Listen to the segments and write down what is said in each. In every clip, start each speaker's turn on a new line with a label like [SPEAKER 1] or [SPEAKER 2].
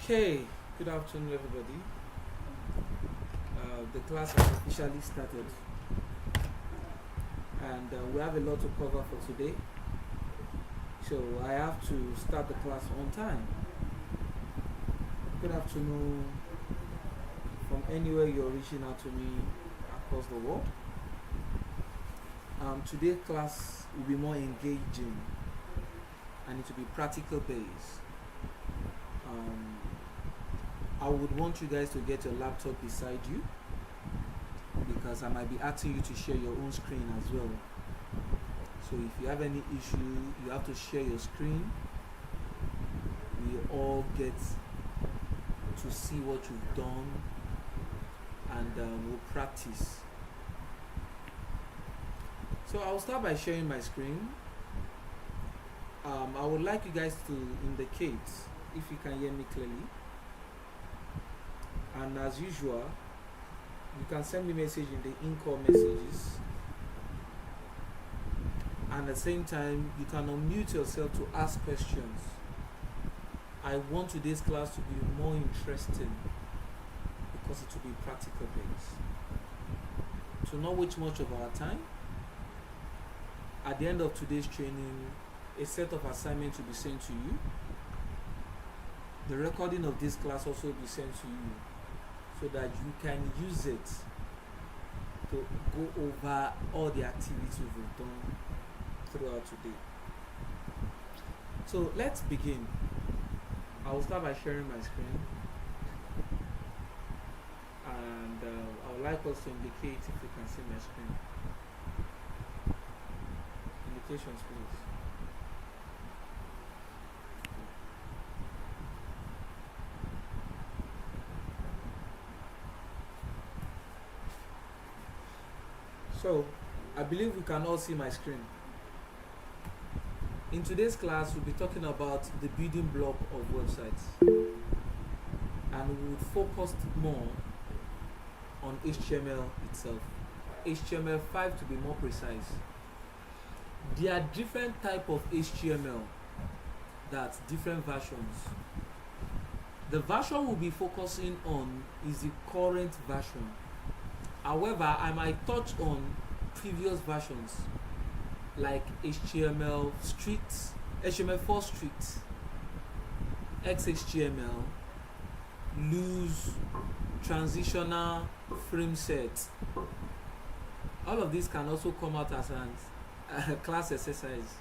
[SPEAKER 1] Okay, good afternoon, everybody. The class has officially started, and we have a lot to cover for today. So I have to start the class on time. Good afternoon from anywhere you're reaching out to me across the world. Today's class will be more engaging and it will be practical based. I would want you guys to get your laptop beside you because I might be asking you to share your own screen as well. So if you have any issue, you have to share your screen. We all get to see what you've done, and we'll practice. So I'll start by sharing my screen. I would like you guys to indicate if you can hear me clearly. And as usual, you can send me message in the in-call messages. And at the same time, you can unmute yourself to ask questions. I want today's class to be more interesting because it will be practical based. To not waste much of our time, at the end of today's training, a set of assignments will be sent to you. The recording of this class also will be sent to you so that you can use it to go over all the activities we've done throughout today. So let's begin. I will start by sharing my screen, and I would like us to indicate if you can see my screen. Indications, please. So, I believe we can all see my screen. In today's class, we'll be talking about the building block of websites, and we would focus more on HTML itself, HTML5 to be more precise. There are different types of HTML, that's different versions. The version we'll be focusing on is the current version. However, I might touch on previous versions like HTML strict, HTML4 strict, XHTML, loose, transitional, frame set. All of these can also come out as a class exercise.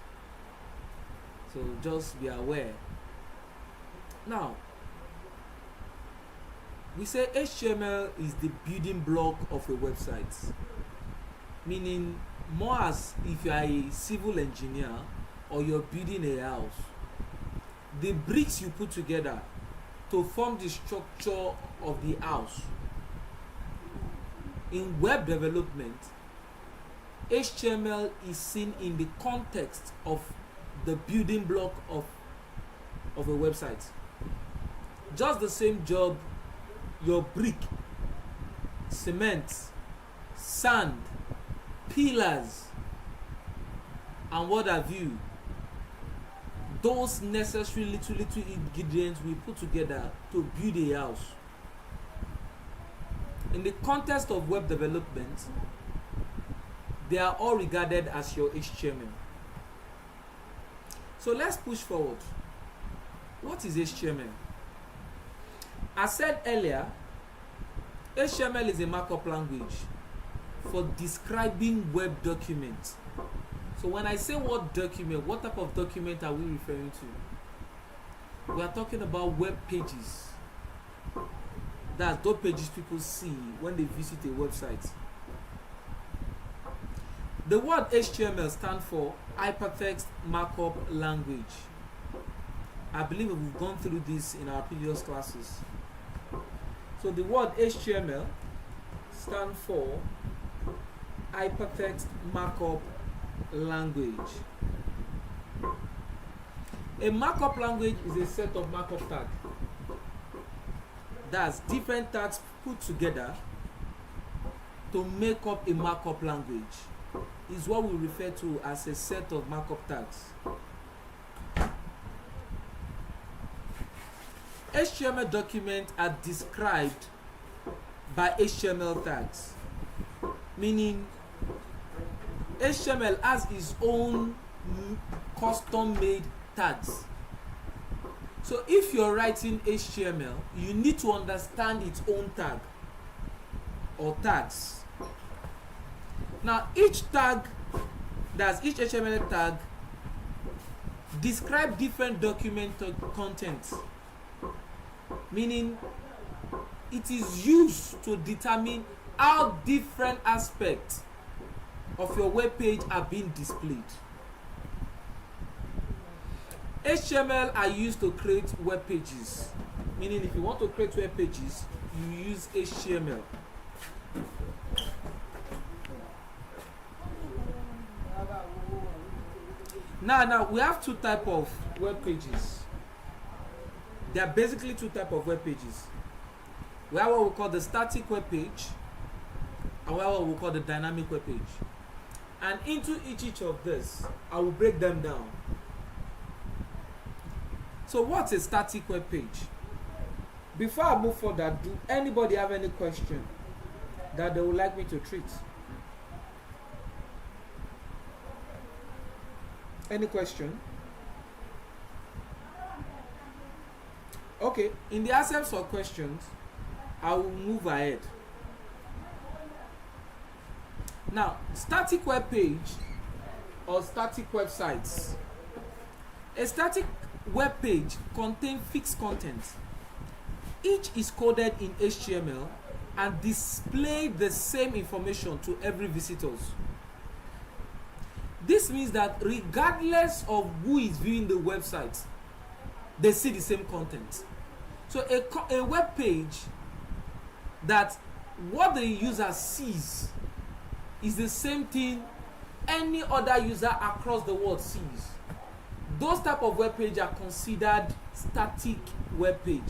[SPEAKER 1] So just be aware. Now, we say HTML is the building block of a website, meaning more as if you are a civil engineer or you're building a house. The bricks you put together to form the structure of the house. In web development, HTML is seen in the context of the building block of a website. Just the same job your brick, cement, sand, pillars, and what have you, those necessary little ingredients we put together to build a house. In the context of web development, they are all regarded as your HTML. So let's push forward. What is HTML? As said earlier, HTML is a markup language for describing web documents. So when I say word document, what type of document are we referring to? We are talking about web pages. That's those pages people see when they visit a website. The word HTML stands for Hypertext Markup Language. I believe we've gone through this in our previous classes. So the word HTML stands for Hypertext Markup Language. A markup language is a set of markup tags. That's different tags put together to make up a markup language. Is what we refer to as a set of markup tags. HTML documents are described by HTML tags, meaning HTML has its own custom-made tags. So if you're writing HTML, you need to understand its own tag or tags. Now each HTML tag describe different document content, meaning it is used to determine how different aspects of your web page are being displayed. HTML are used to create web pages, meaning if you want to create web pages, you use HTML. Now we have two types of web pages. There are basically two types of web pages. We have what we call the static web page, and we have what we call the dynamic web page. And into each of this, I will break them down. So what's a static web page? Before I move further, do anybody have any question that they would like me to treat? Any question? Okay, in the absence of questions, I will move ahead. Now, static web page or static websites. A static web page contains fixed content. Each is coded in HTML and display the same information to every visitors. This means that regardless of who is viewing the website, they see the same content. So a web page that what the user sees is the same thing any other user across the world sees. Those type of web page are considered static web page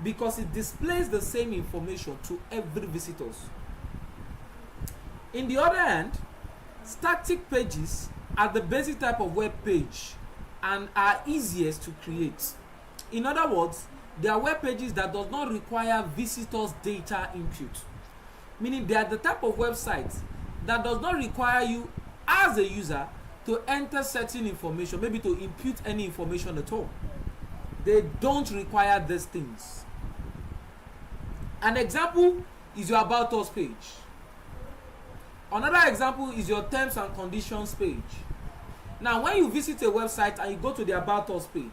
[SPEAKER 1] because it displays the same information to every visitors. In the other hand, static pages are the basic type of web page and are easiest to create. In other words, they are web pages that does not require visitors' data input. Meaning they are the type of website that does not require you as a user to enter certain information, maybe to input any information at all. They don't require these things. An example is your About Us page. Another example is your Terms and Conditions page. Now, when you visit a website and you go to the About Us page,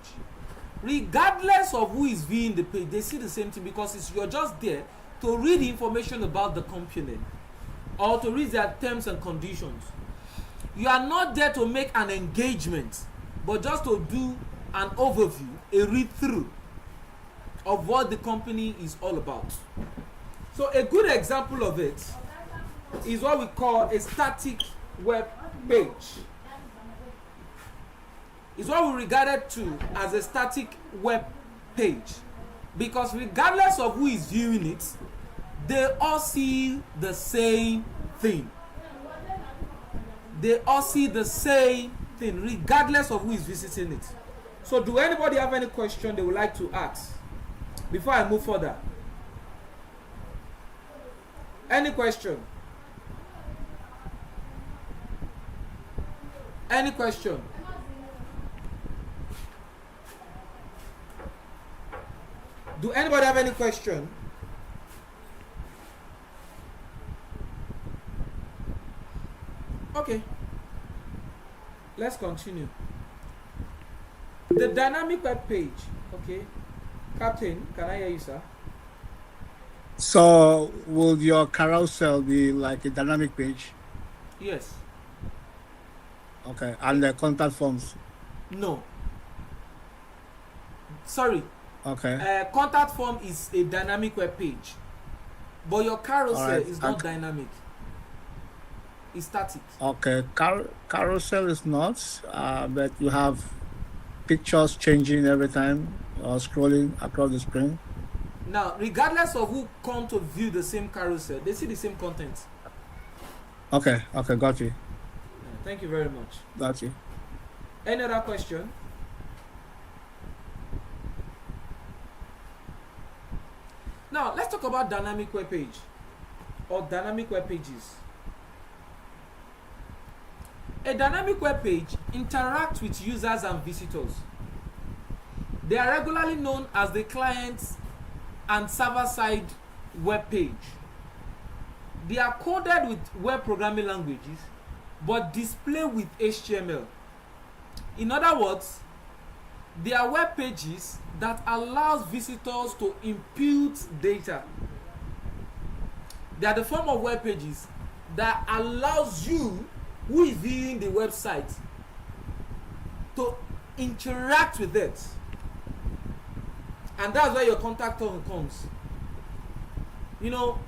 [SPEAKER 1] regardless of who is viewing the page, they see the same thing because you're just there to read information about the company or to read their terms and conditions. You are not there to make an engagement, but just to do an overview, a read-through of what the company is all about. So a good example of it is what we call a static web page. It's what we regarded to as a static web page, because regardless of who is viewing it, they all see the same thing. They all see the same thing regardless of who is visiting it. So do anybody have any question they would like to ask before I move further? Any question? Any question? Do anybody have any question? Okay, let's continue. The dynamic web page. Okay, Captain, can I hear you, sir?
[SPEAKER 2] So will your carousel be like a dynamic page?
[SPEAKER 1] Yes.
[SPEAKER 2] Okay, and the contact forms?
[SPEAKER 1] No. Sorry.
[SPEAKER 2] Okay.
[SPEAKER 1] Contact form is a dynamic web page, but your carousel is not dynamic. It's static.
[SPEAKER 2] Okay, carousel is not, but you have pictures changing every time or scrolling across the screen.
[SPEAKER 1] Now, regardless of who come to view the same carousel, they see the same content.
[SPEAKER 2] Okay, got you.
[SPEAKER 1] Thank you very much.
[SPEAKER 2] Got you.
[SPEAKER 1] Any other question? Now let's talk about dynamic web page or dynamic web pages. A dynamic web page interacts with users and visitors. They are regularly known as the client and server-side web page. They are coded with web programming languages but display with HTML. In other words, they are web pages that allows visitors to input data. They are the form of web pages that allows you, who is viewing the website, to interact with it. And that's where your contact form comes. You know,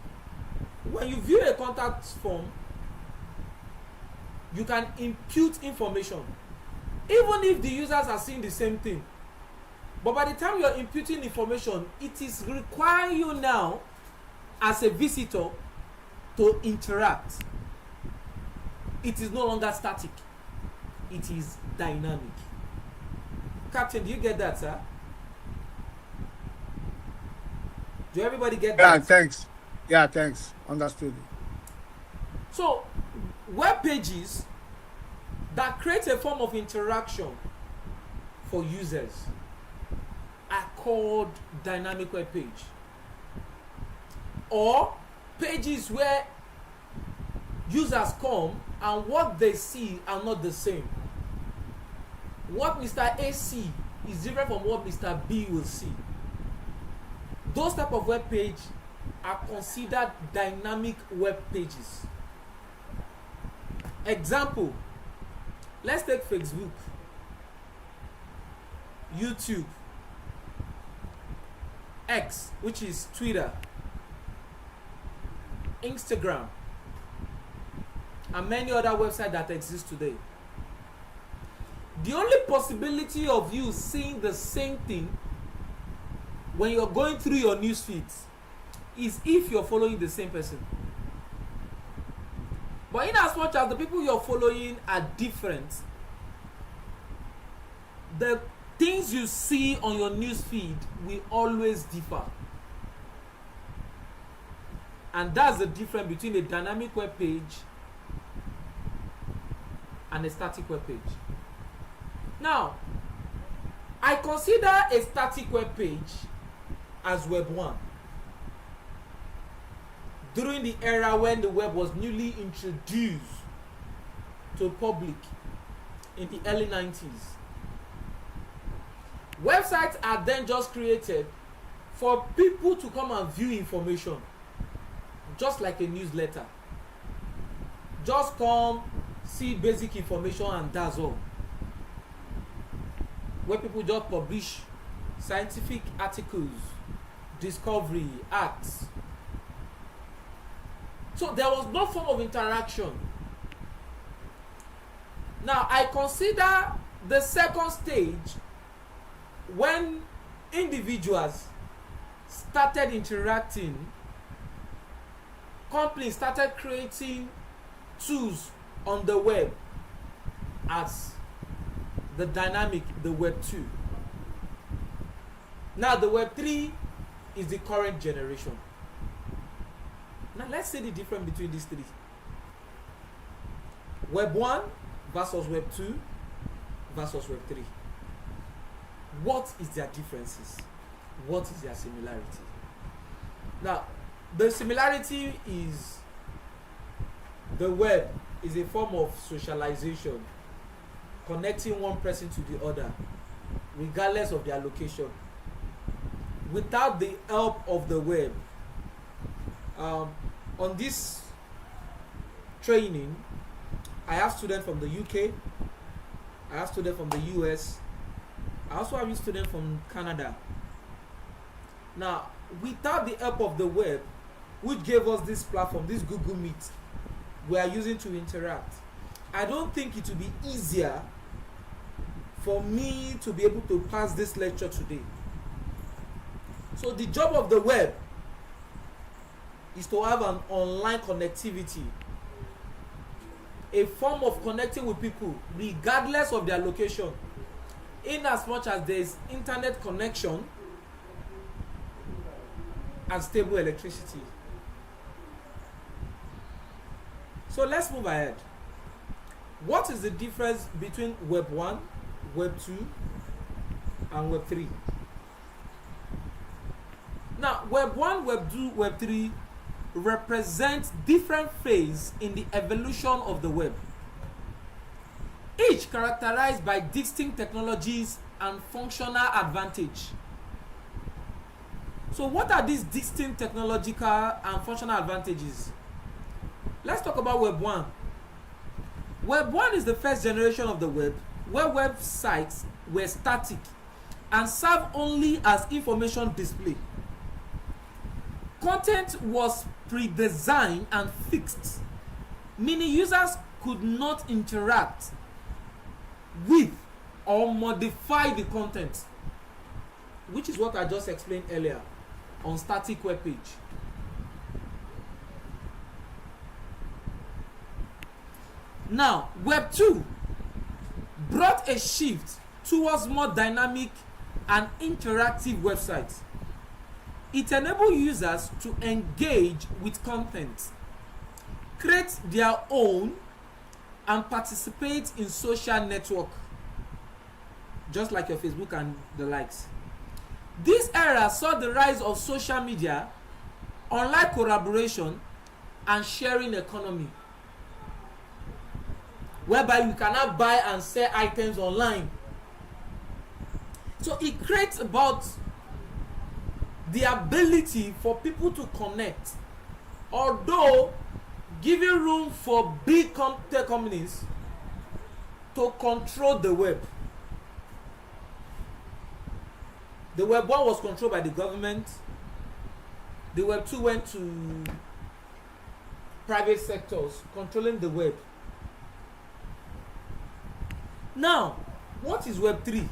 [SPEAKER 1] when you view a contact form, you can input information even if the users are seeing the same thing. But by the time you are inputting information, it is requiring you now as a visitor to interact. It is no longer static, it is dynamic. Captain, do you get that, sir? Do everybody get that?
[SPEAKER 2] Yeah, thanks. Understood.
[SPEAKER 1] So, web pages that create a form of interaction for users are called dynamic web page. Or pages where users come and what they see are not the same. What Mr. A sees is different from what Mr. B will see. Those type of web page are considered dynamic web pages. Example, let's take Facebook, YouTube, X, which is Twitter, Instagram, and many other websites that exist today. The only possibility of you seeing the same thing when you're going through your news feeds is if you're following the same person. But in as much as the people you're following are different, the things you see on your news feed will always differ. And that's the difference between a dynamic web page and a static web page. Now, I consider a static web page as Web 1. During the era when the web was newly introduced to public in the early 90s. Websites are then just created for people to come and view information, just like a newsletter. Just come, see basic information, and that's all. Where people just publish scientific articles, discovery, acts. So there was no form of interaction. Now I consider the second stage when individuals started interacting, companies started creating tools on the web as the dynamic, the Web 2. Now the Web 3 is the current generation. Now let's see the difference between these three. Web 1 versus Web 2 versus Web 3. What is their differences? What is their similarity? Now, the similarity is the web is a form of socialization, connecting one person to the other, regardless of their location. Without the help of the web, on this training, I have students from the UK, I have students from the US, I also have students from Canada. Now, without the help of the web, which gave us this platform, this Google Meet, we are using to interact, I don't think it will be easier for me to be able to pass this lecture today. So the job of the web is to have an online connectivity, a form of connecting with people regardless of their location. In as much as there is internet connection, and stable electricity. So let's move ahead. What is the difference between Web 1, Web 2, and Web 3? Now, Web 1, Web 2, Web 3 represent different phases in the evolution of the web, each characterized by distinct technologies and functional advantage. So what are these distinct technological and functional advantages? Let's talk about Web 1. Web 1 is the first generation of the web, where websites were static and serve only as information display. Content was pre-designed and fixed, meaning users could not interact with or modify the content, which is what I just explained earlier on static web page. Now, Web 2 brought a shift towards more dynamic and interactive websites. It enables users to engage with content, create their own, and participate in social network, just like your Facebook and the likes. This era saw the rise of social media, online collaboration, and sharing economy, whereby you cannot buy and sell items online. So it creates about the ability for people to connect, although giving room for big tech companies to control the web. The Web 1 was controlled by the government. The Web 2 went to private sectors controlling the web. Now, what is Web 3?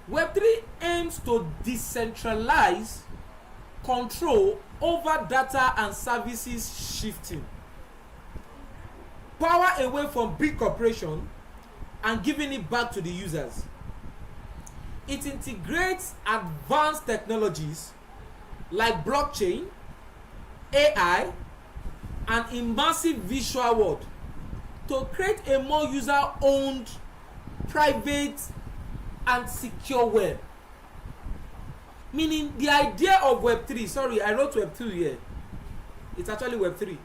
[SPEAKER 1] Web 3 aims to decentralize control over data and services shifting power away from big corporations and giving it back to the users. It integrates advanced technologies like blockchain, AI, and immersive visual world to create a more user-owned, private, and secure web. Meaning the idea of Web 3, sorry, I wrote Web 2 here. It's actually Web 3.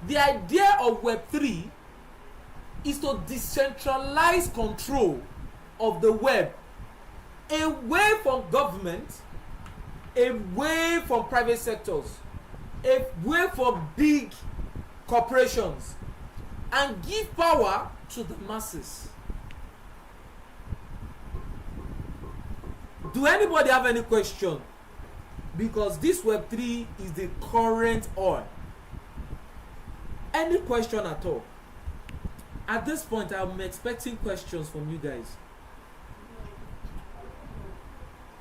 [SPEAKER 1] The idea of Web 3 is to decentralize control of the web away from government, away from private sectors, away from big corporations, and give power to the masses. Do anybody have any question? Because this Web 3 is the current oil. Any question at all? At this point, I'm expecting questions from you guys.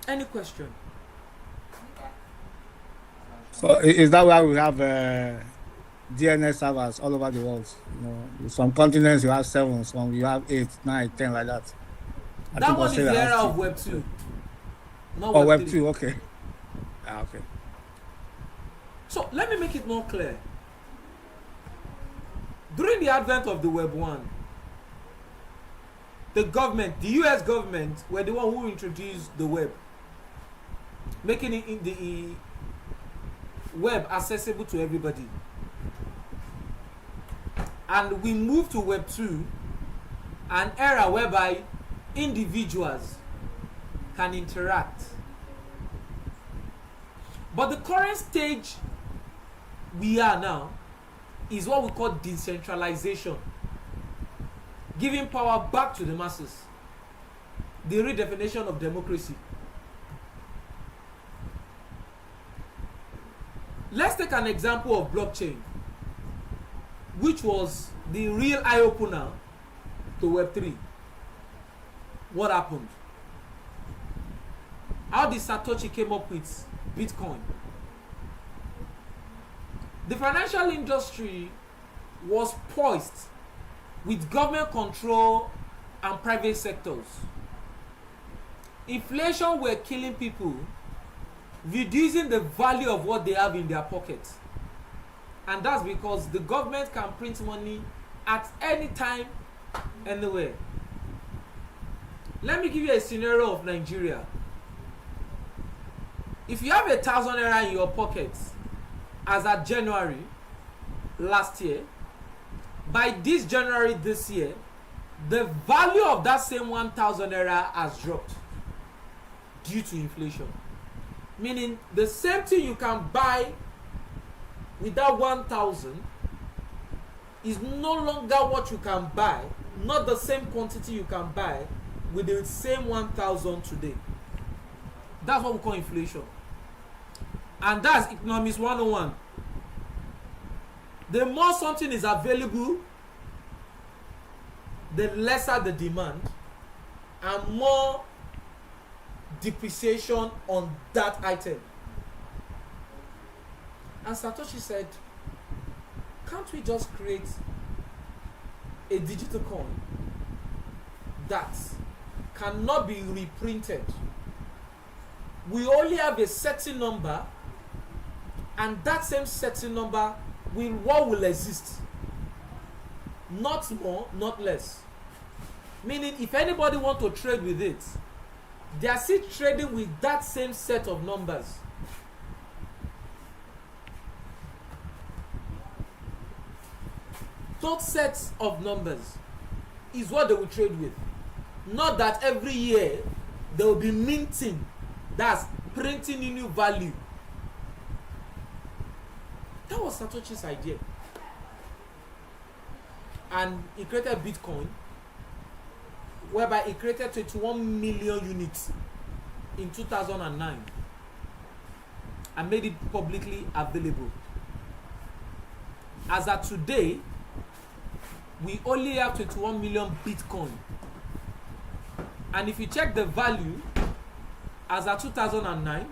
[SPEAKER 1] Any question?
[SPEAKER 2] So is that why we have DNS servers all over the world? You know, some continents you have 7, some you have 8, 9, 10, like that.
[SPEAKER 1] That one is the era of Web 2. Not
[SPEAKER 2] Oh,
[SPEAKER 1] Web 3.
[SPEAKER 2] Web 2, okay. Okay.
[SPEAKER 1] So let me make it more clear. During the advent of the Web 1, the government, the US government, were the one who introduced the web, making it in the web accessible to everybody. And we moved to Web 2, an era whereby individuals can interact. But the current stage we are now is what we call decentralization, giving power back to the masses, the redefinition of democracy. Let's take an example of blockchain, which was the real eye-opener to Web 3. What happened? How did Satoshi came up with Bitcoin? The financial industry was poised with government control and private sectors. Inflation were killing people, reducing the value of what they have in their pocket. And that's because the government can print money at any time, anywhere. Let me give you a scenario of Nigeria. If you have 1,000 naira in your pocket as at January last year, by this January this year, the value of that same 1,000 naira has dropped due to inflation. Meaning the same thing you can buy with that 1,000 is no longer what you can buy, not the same quantity you can buy with the same 1,000 today. That's what we call inflation. And that's economics 101. The more something is available, the lesser the demand and more depreciation on that item. And Satoshi said, can't we just create a digital coin that cannot be reprinted? We only have a certain number, and that same certain number will exist. Not more, not less. Meaning, if anybody want to trade with it, they are still trading with that same set of numbers. Those sets of numbers is what they will trade with. Not that every year they will be minting, that's printing new value. That was Satoshi's idea. And he created Bitcoin, whereby he created 21 million units in 2009 and made it publicly available. As of today, we only have 21 million Bitcoin. And if you check the value as of 2009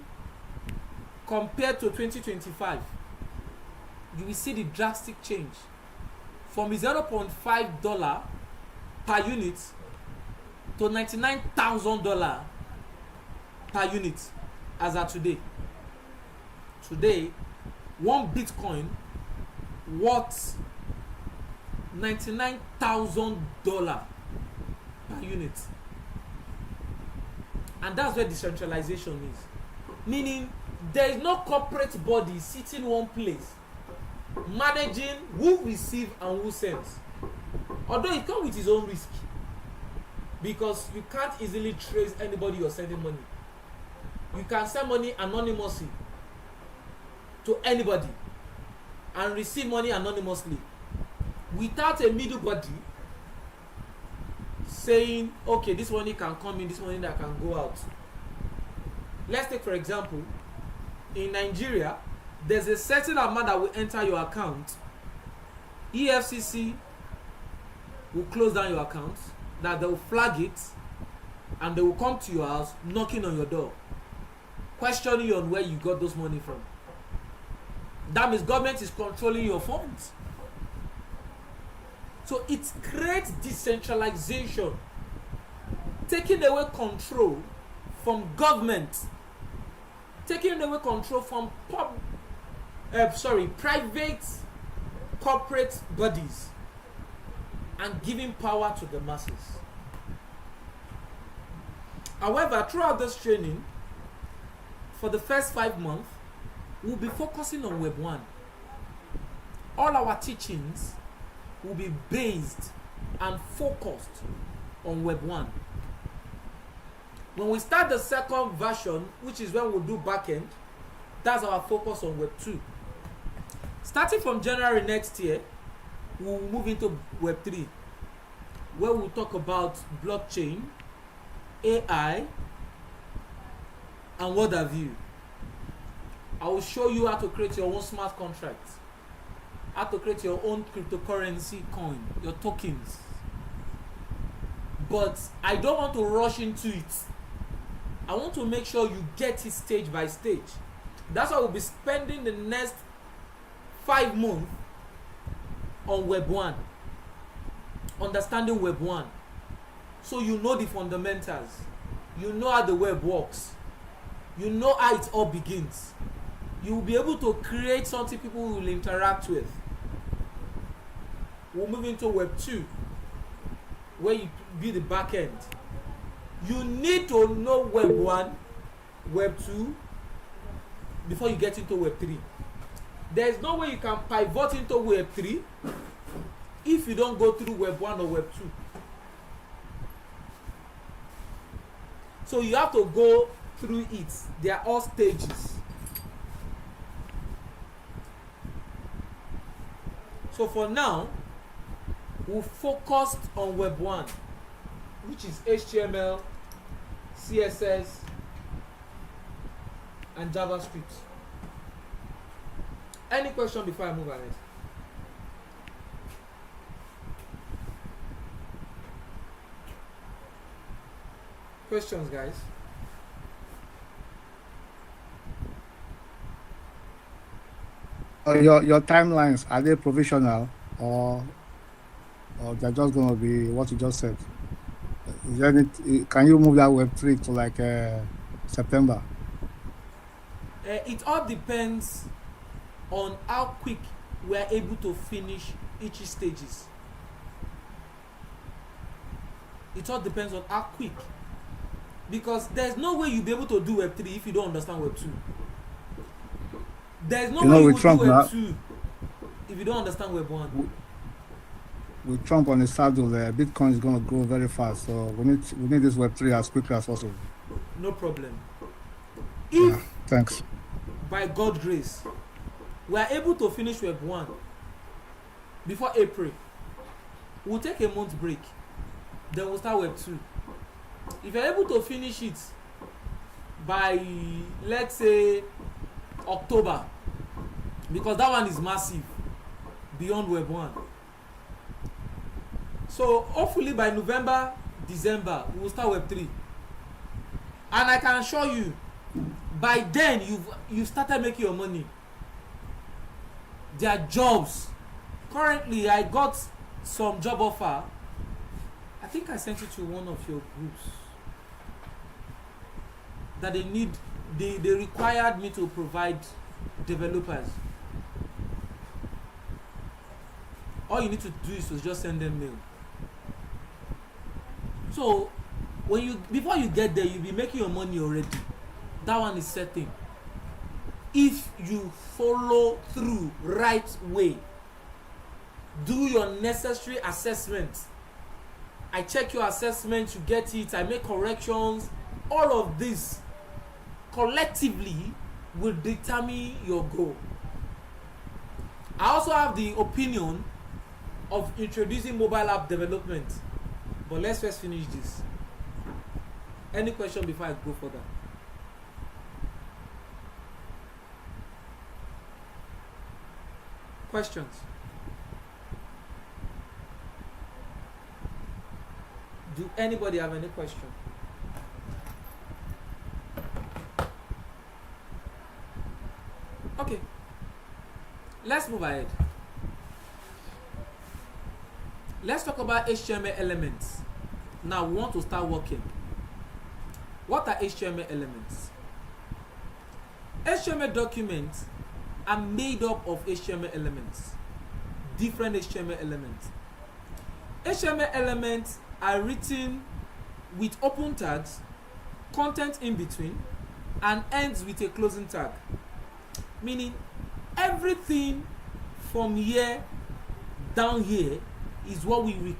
[SPEAKER 1] compared to 2025, you will see the drastic change from $0.5 per unit to $99,000 per unit as of today. Today, one Bitcoin worth $99,000 per unit. And that's where decentralization is. Meaning, there is no corporate body sitting one place managing who receives and who sends. Although it comes with its own risk, because you can't easily trace anybody you're sending money. You can send money anonymously to anybody and receive money anonymously without a middle body saying, okay, this money can come in, this money that can go out. Let's take for example, in Nigeria, there's a certain amount that will enter your account. EFCC will close down your account, that they will flag it, and they will come to your house, knocking on your door, questioning you on where you got those money from. That means government is controlling your funds. So it creates decentralization, taking away control from government, taking away control from private corporate bodies, and giving power to the masses. However, throughout this training, for the first 5 months, we'll be focusing on Web 1. All our teachings will be based and focused on Web 1. When we start the second version, which is when we'll do backend, that's our focus on Web 2. Starting from January next year, we'll move into Web 3, where we'll talk about blockchain, AI, and what have you. I will show you how to create your own smart contract, how to create your own cryptocurrency coin, your tokens. But I don't want to rush into it. I want to make sure you get it stage by stage. That's why we'll be spending the next 5 months on Web 1, understanding Web 1, so you know the fundamentals, you know how the web works, You know how it all begins. You will be able to create something people will interact with. We'll move into Web 2, where you be the back end. You need to know Web 1, Web 2 before you get into Web 3. There is no way you can pivot into Web 3 if you don't go through Web 1 or Web 2. So you have to go through it. They are all stages. So for now, we'll focus on Web 1, which is HTML, CSS, and JavaScript. Any question before I move ahead? Questions, guys?
[SPEAKER 2] Your timelines, are they provisional or they're just going to be what you just said? Is there any, can you move that Web3 to like September?
[SPEAKER 1] It all depends on how quick we are able to finish each stages. It all depends on how quick, because there's no way you'll be able to do Web 3 if you don't understand Web 2. There's no way you will do Web 2 if you don't understand Web 1.
[SPEAKER 2] With Trump on the saddle, Bitcoin is going to grow very fast, so we need this Web 3 as quickly as possible.
[SPEAKER 1] No problem. If
[SPEAKER 2] thanks.
[SPEAKER 1] By God's grace, we are able to finish Web 1 before April, we'll take a month break, then we'll start Web 2. If you're able to finish it by, let's say, October, because that one is massive beyond Web 1. So hopefully by November, December, we will start Web 3. And I can assure you, by then you've started making your money. There are jobs. Currently, I got some job offer. I think I sent it to one of your groups. That they required me to provide developers. All you need to do is to just send them mail. So before you get there, you'll be making your money already. That one is certain. If you follow through right way, do your necessary assessment. I check your assessment, you get it, I make corrections. All of this collectively will determine your goal. I also have the opinion of introducing mobile app development, but let's first finish this. Any question before I go further? Questions? Do anybody have any question? Okay, let's move ahead. Let's talk about HTML elements. Now we want to start working. What are HTML elements? HTML documents are made up of HTML elements, different HTML elements. HTML elements are written with open tags, content in between, and ends with a closing tag. Meaning everything from here down here is what we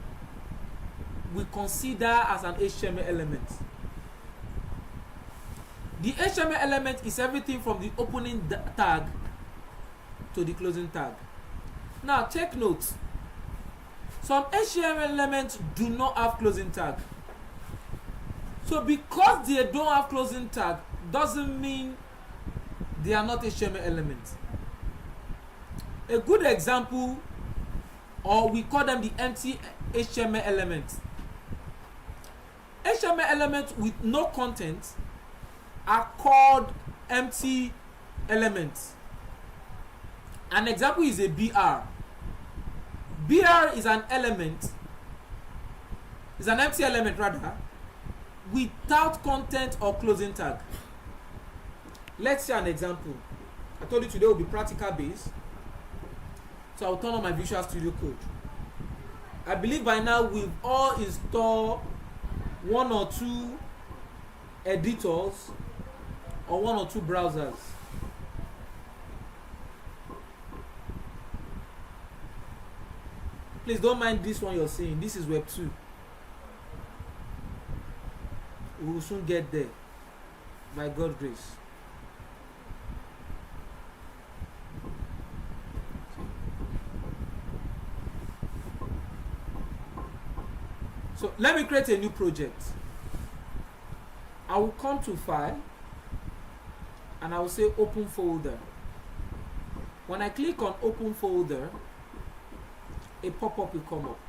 [SPEAKER 1] consider as an HTML element. The HTML element is everything from the opening tag to the closing tag. Now take note, some HTML elements do not have closing tag. So because they don't have closing tag doesn't mean they are not HTML elements. A good example, or we call them the empty HTML elements. HTML elements with no content are called empty elements. An example is a BR. BR is an element, is an empty element rather, without content or closing tag. Let's see an example. I told you today will be practical based. So I'll turn on my Visual Studio Code. I believe by now we've all installed one or two editors or one or two browsers. Please don't mind this one you're seeing. This is Web 2. We will soon get there by God's grace. So let me create a new project. I will come to File and I will say Open Folder. When I click on Open Folder, a pop-up will come up.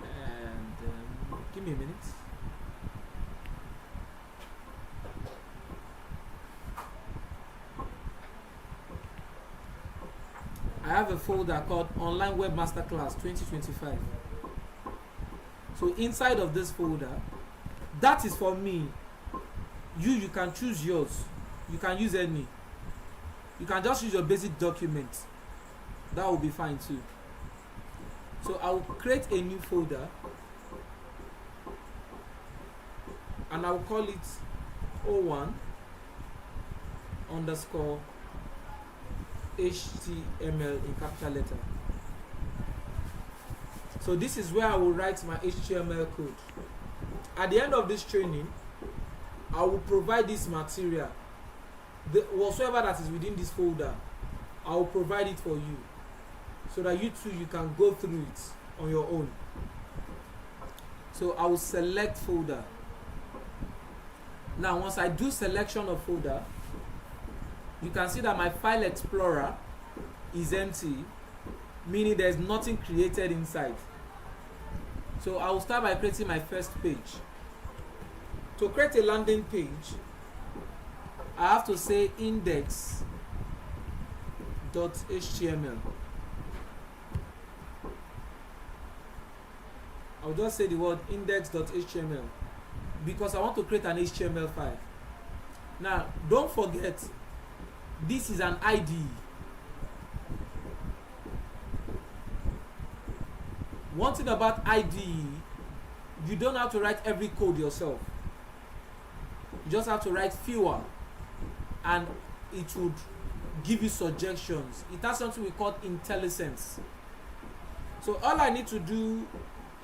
[SPEAKER 1] And give me a minute. I have a folder called Online Web Masterclass 2025. So inside of this folder, that is for me. You can choose yours. You can use any. You can just use your basic document. That will be fine too. So I will create a new folder and I will call it O1 underscore HTML in capital letter. So this is where I will write my HTML code. At the end of this training, I will provide this material. Whatsoever that is within this folder, I will provide it for you, so that you too you can go through it on your own. So I will select folder. Now once I do selection of folder, you can see that my file explorer is empty, meaning there's nothing created inside. So I will start by creating my first page. To create a landing page, I have to say index.html. I'll just say the word index.html because I want to create an HTML file. Now, don't forget, this is an IDE. One thing about IDE, you don't have to write every code yourself. You just have to write fewer and it would give you suggestions. It has something we call IntelliSense. So all I need to do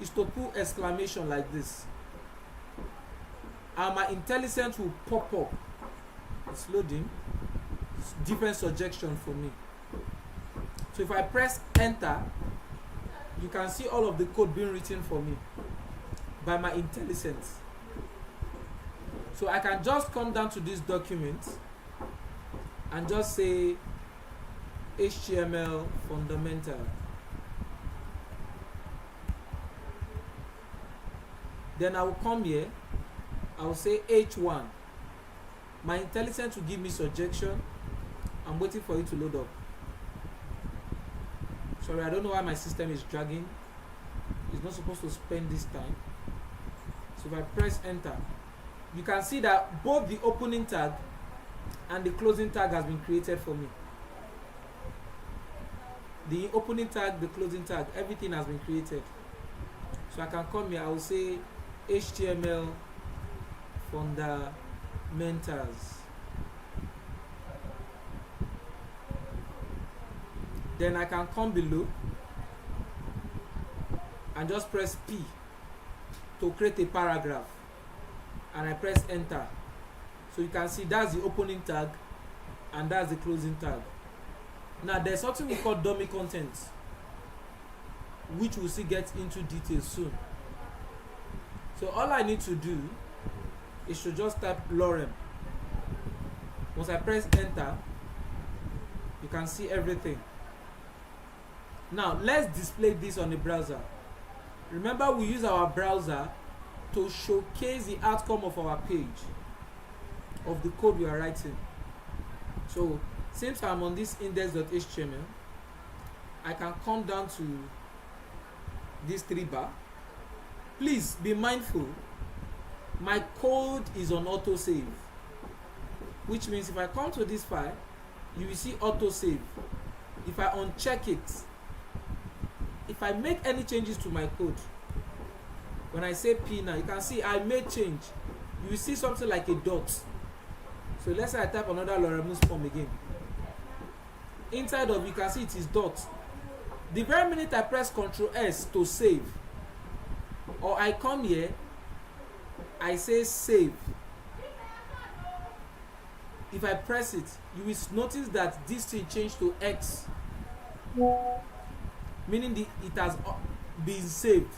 [SPEAKER 1] is to put exclamation like this, and my IntelliSense will pop up. It's loading. It's different suggestion for me. So if I press enter, you can see all of the code being written for me by my IntelliSense. So I can just come down to this document and just say HTML fundamental. Then I will come here, I will say H1. My IntelliSense will give me suggestion. I'm waiting for it to load up. Sorry, I don't know why my system is dragging. It's not supposed to spend this time. So if I press enter, you can see that both the opening tag and the closing tag has been created for me. The opening tag, the closing tag, everything has been created. So I can come here, I will say HTML fundamentals. Then I can come below and just press P to create a paragraph, and I press enter. So you can see that's the opening tag and that's the closing tag. Now there's something we call dummy content, which we'll see get into details soon. So all I need to do is to just type lorem. Once I press enter, you can see everything. Now let's display this on the browser. Remember, we use our browser to showcase the outcome of our page, of the code we are writing. So since I'm on this index.html, I can come down to this 3 bar. Please be mindful, my code is on autosave. which means if I come to this file, you will see auto save. If I uncheck it, if I make any changes to my code, when I say P now, you can see I made change. You will see something like a dot. So let's say I type another Lorem form again. Inside of, you can see it is dot. The very minute I press Ctrl S to save, or I come here, I say save. If I press it, you will notice that this thing changed to X, meaning it has been saved.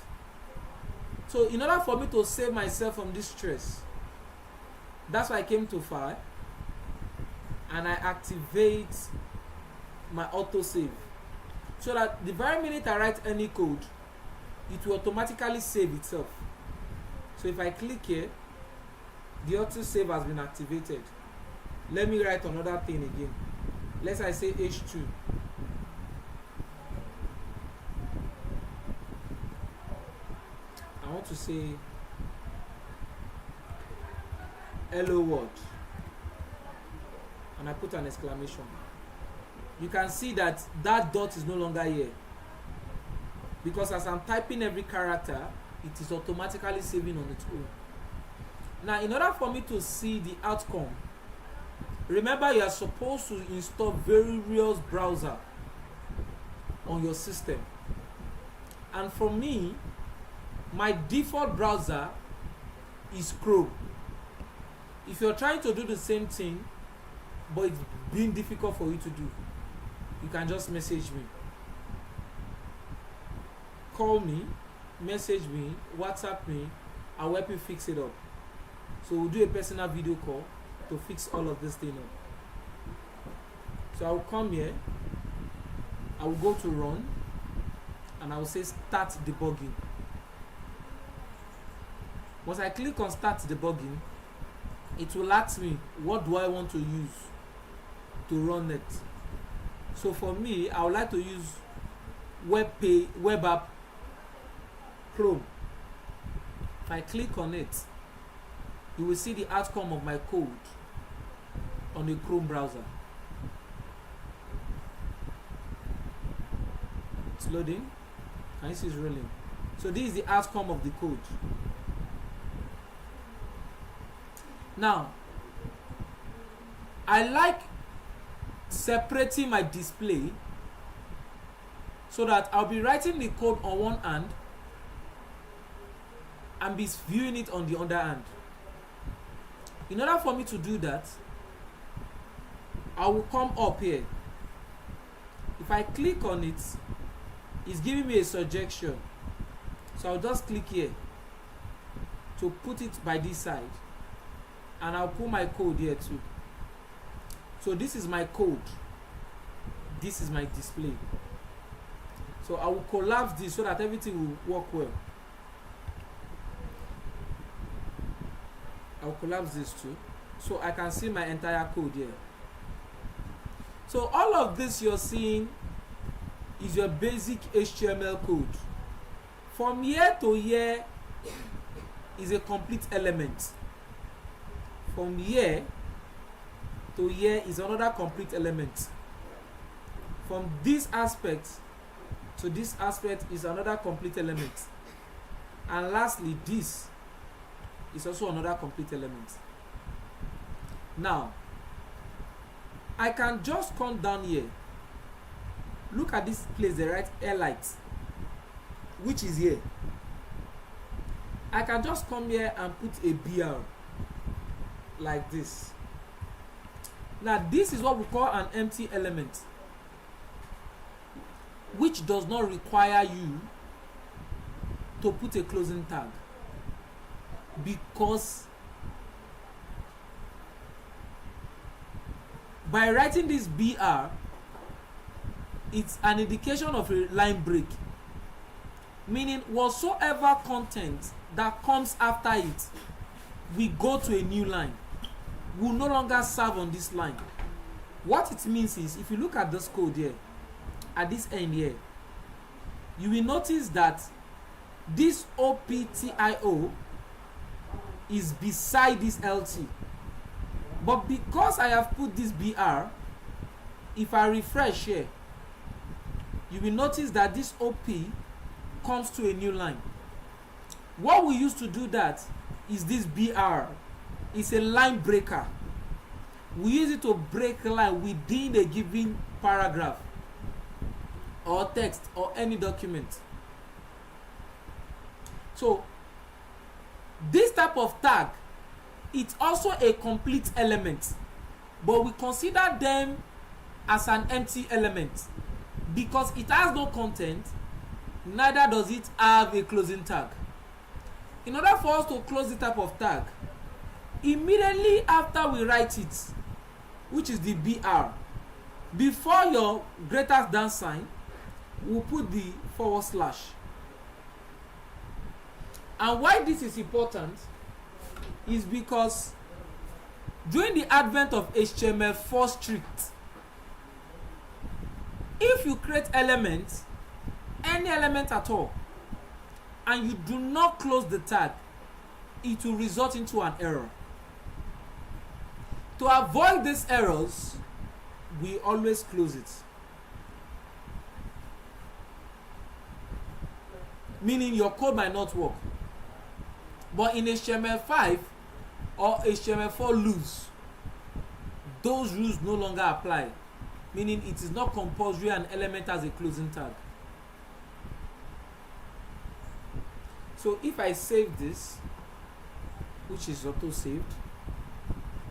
[SPEAKER 1] So in order for me to save myself from this stress, that's why I came to file and I activate my auto save, so that the very minute I write any code, it will automatically save itself. So if I click here, the auto save has been activated. Let me write another thing again. Let's say H2. I want to say hello world, and I put an exclamation. You can see that dot is no longer here, because as I'm typing every character, it is automatically saving on its own. Now, in order for me to see the outcome, remember you are supposed to install various browser on your system, and for me, my default browser is Chrome. If you're trying to do the same thing but it's being difficult for you to do, you can just message me, call me, message me, WhatsApp me. I'll help you fix it up. So we'll do a personal video call to fix all of this thing up. So I'll come here, I will go to run, and I will say start debugging. Once I click on start debugging, it will ask me what do I want to use to run it. So for me, I would like to use web app Chrome. If I click on it, you will see the outcome of my code on the Chrome browser. It's loading. Can you see it's rolling? So this is the outcome of the code. Now, I like separating my display so that I'll be writing the code on one hand and be viewing it on the other hand. In order for me to do that, I will come up here. If I click on it, it's giving me a suggestion. So I'll just click here to put it by this side. And I'll put my code here too. So this is my code. This is my display. So I will collapse this so that everything will work well. I'll collapse this too, so I can see my entire code here. So all of this you're seeing is your basic HTML code. From here to here is a complete element. From here to here is another complete element. From this aspect to this aspect is another complete element. And lastly, this is also another complete element. Now, I can just come down here. Look at this place, they write airlight, which is here. I can just come here and put a BR like this. Now this is what we call an empty element, which does not require you to put a closing tag, because by writing this BR, it's an indication of a line break, meaning whatsoever content that comes after it, we go to a new line, will no longer serve on this line. What it means is, if you look at this code here, at this end here, you will notice that this OPTIO is beside this LT. But because I have put this BR, if I refresh here, you will notice that this OP comes to a new line. What we use to do that is this BR. It's a line breaker. We use it to break a line within a given paragraph or text or any document. So this type of tag, it's also a complete element, but we consider them as an empty element because it has no content, neither does it have a closing tag. In order for us to close this type of tag, immediately after we write it, which is the BR, before your greater than sign, we'll put the /. And why this is important is because during the advent of HTML4 strict, if you create elements, any element at all, and you do not close the tag, it will result into an error. To avoid these errors, we always close it. Meaning your code might not work. But in HTML5 or HTML4 loose, those rules no longer apply. Meaning it is not compulsory an element has a closing tag. So if I save this, which is auto saved,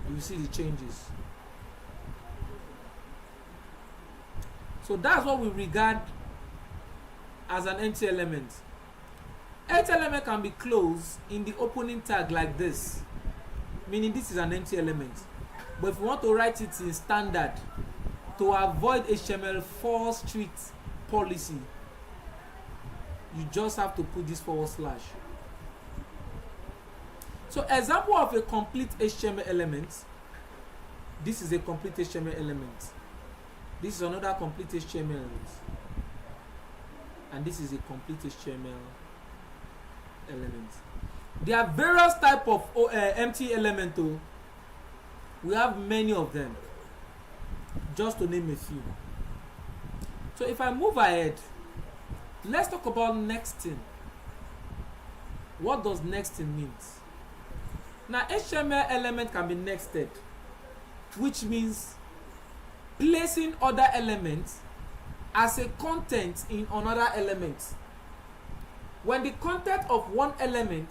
[SPEAKER 1] you will see the changes. So that's what we regard as an empty element. Empty element can be closed in the opening tag like this, meaning this is an empty element. But if you want to write it in standard to avoid HTML4 strict policy, you just have to put this /. So example of a complete HTML element. This is a complete HTML element. This is another complete HTML element. And this is a complete HTML element. There are various types of empty element. We have many of them. Just to name a few. So if I move ahead, let's talk about nesting. What does nesting mean? Now HTML element can be nested, which means placing other elements as a content in another element. When the content of one element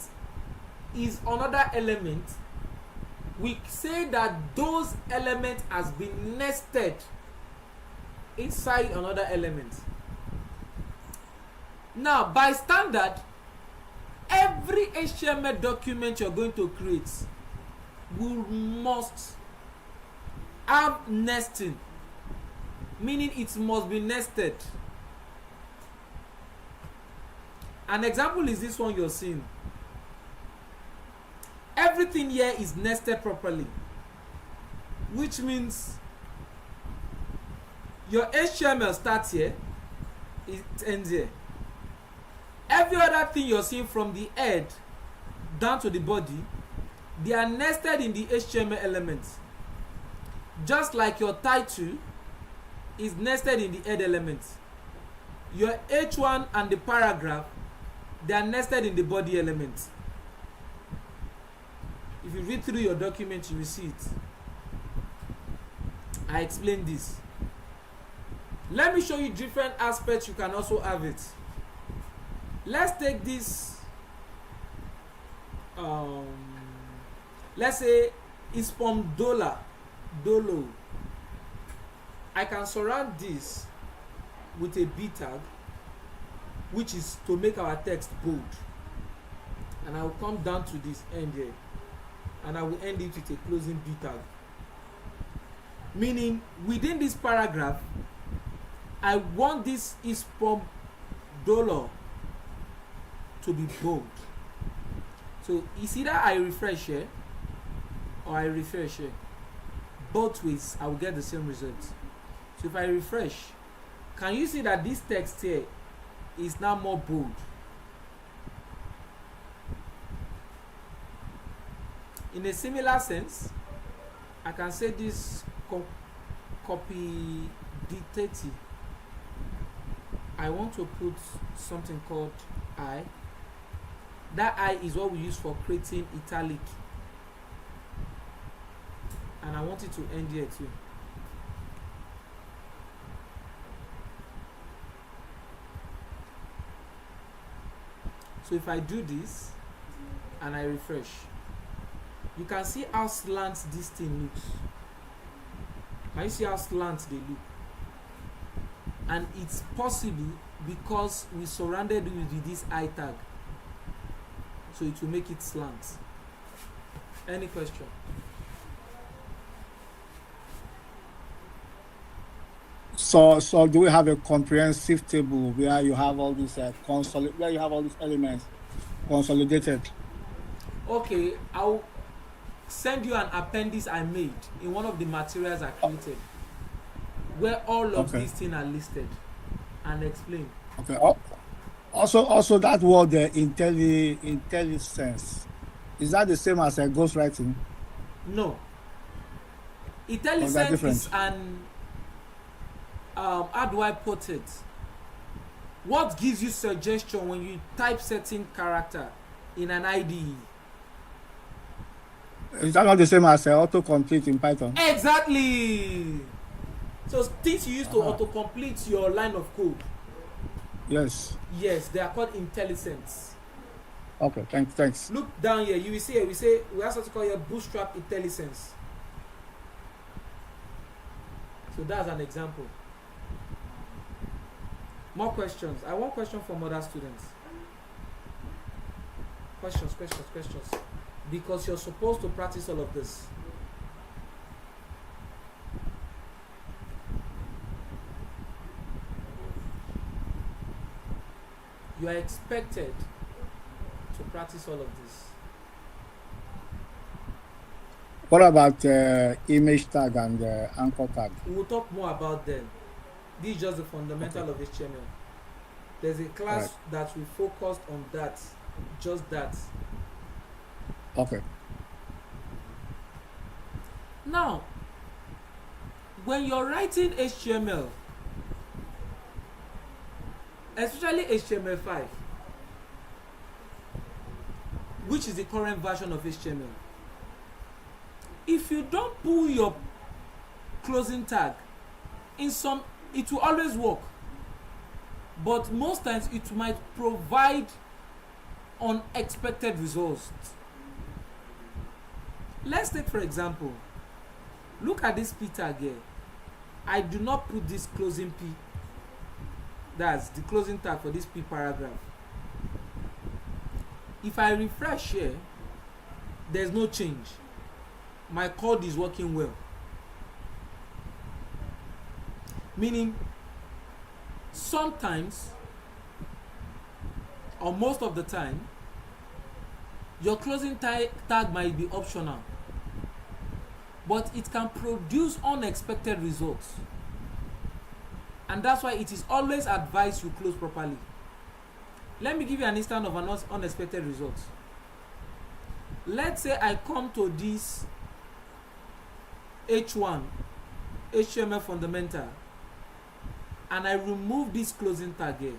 [SPEAKER 1] is another element, we say that those elements has been nested inside another element. Now, by standard, every HTML document you're going to create must have nesting, meaning it must be nested. An example is this one you're seeing. Everything here is nested properly, which means your HTML starts here, it ends here. Every other thing you're seeing from the head down to the body, they are nested in the HTML elements. Just like your title is nested in the head elements. Your H1 and the paragraph, they are nested in the body elements. If you read through your document, you will see it. I explained this. Let me show you different aspects you can also have it. Let's take this. Let's say it's from Dolo. I can surround this with a B tag, which is to make our text bold. And I will come down to this end here, and I will end it with a closing B tag. Meaning, within this paragraph, I want this is from Dolo to be bold. So it's either I refresh here or I refresh here. Both ways I will get the same result. So if I refresh, can you see that this text here is now more bold? In a similar sense, I can say this copy dictate. I want to put something called I. That I is what we use for creating italic, and I want it to end here too. So if I do this and I refresh, you can see how slant this thing looks. Can you see how slant they look? And it's possible because we surrounded it with this I tag, so it will make it slant. Any question?
[SPEAKER 2] So do we have a comprehensive table where you have all these where you have all these elements consolidated?
[SPEAKER 1] Okay, I'll send you an appendix I made in one of the materials I created, where all of these things are listed and explained.
[SPEAKER 2] Okay. Also that word intelligence, is that the same as ghostwriting?
[SPEAKER 1] No. Intelligence is an how do I put it? What gives you suggestion when you type certain character in an IDE?
[SPEAKER 2] Is that not the same as autocomplete in Python?
[SPEAKER 1] Exactly. So things you use to autocomplete your line of code.
[SPEAKER 2] Yes.
[SPEAKER 1] Yes, they are called IntelliSense.
[SPEAKER 2] Okay, thanks.
[SPEAKER 1] Look down here. You will see. We have something called your Bootstrap IntelliSense. So that's an example. More questions. I want questions from other students. Questions. Because you're supposed to practice all of this. You are expected to practice all of this.
[SPEAKER 2] What about image tag and anchor tag?
[SPEAKER 1] We'll talk more about them. This is just the fundamental of HTML. There's a class that will focus on that, just that.
[SPEAKER 2] Okay.
[SPEAKER 1] Now, when you're writing HTML, especially HTML5, which is the current version of HTML, if you don't pull your closing tag in some, it will always work, but most times it might provide unexpected results. Let's take, for example, look at this P tag here. I do not put this closing P. That's the closing tag for this P paragraph. If I refresh here, there's no change. My code is working well. Meaning, sometimes, or most of the time, your closing tag might be optional, but it can produce unexpected results. And that's why it is always advised you close properly. Let me give you an instance of an unexpected result. Let's say I come to this H1 HTML fundamental and I remove this closing tag here.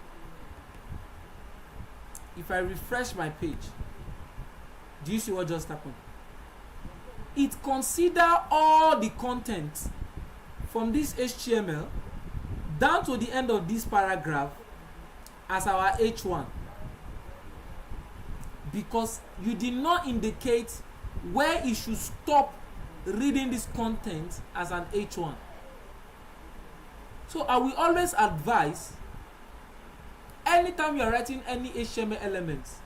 [SPEAKER 1] If I refresh my page, do you see what just happened? It considers all the content from this HTML down to the end of this paragraph as our H1, because you did not indicate where it should stop reading this content as an H1. So I will always advise, anytime you are writing any HTML elements,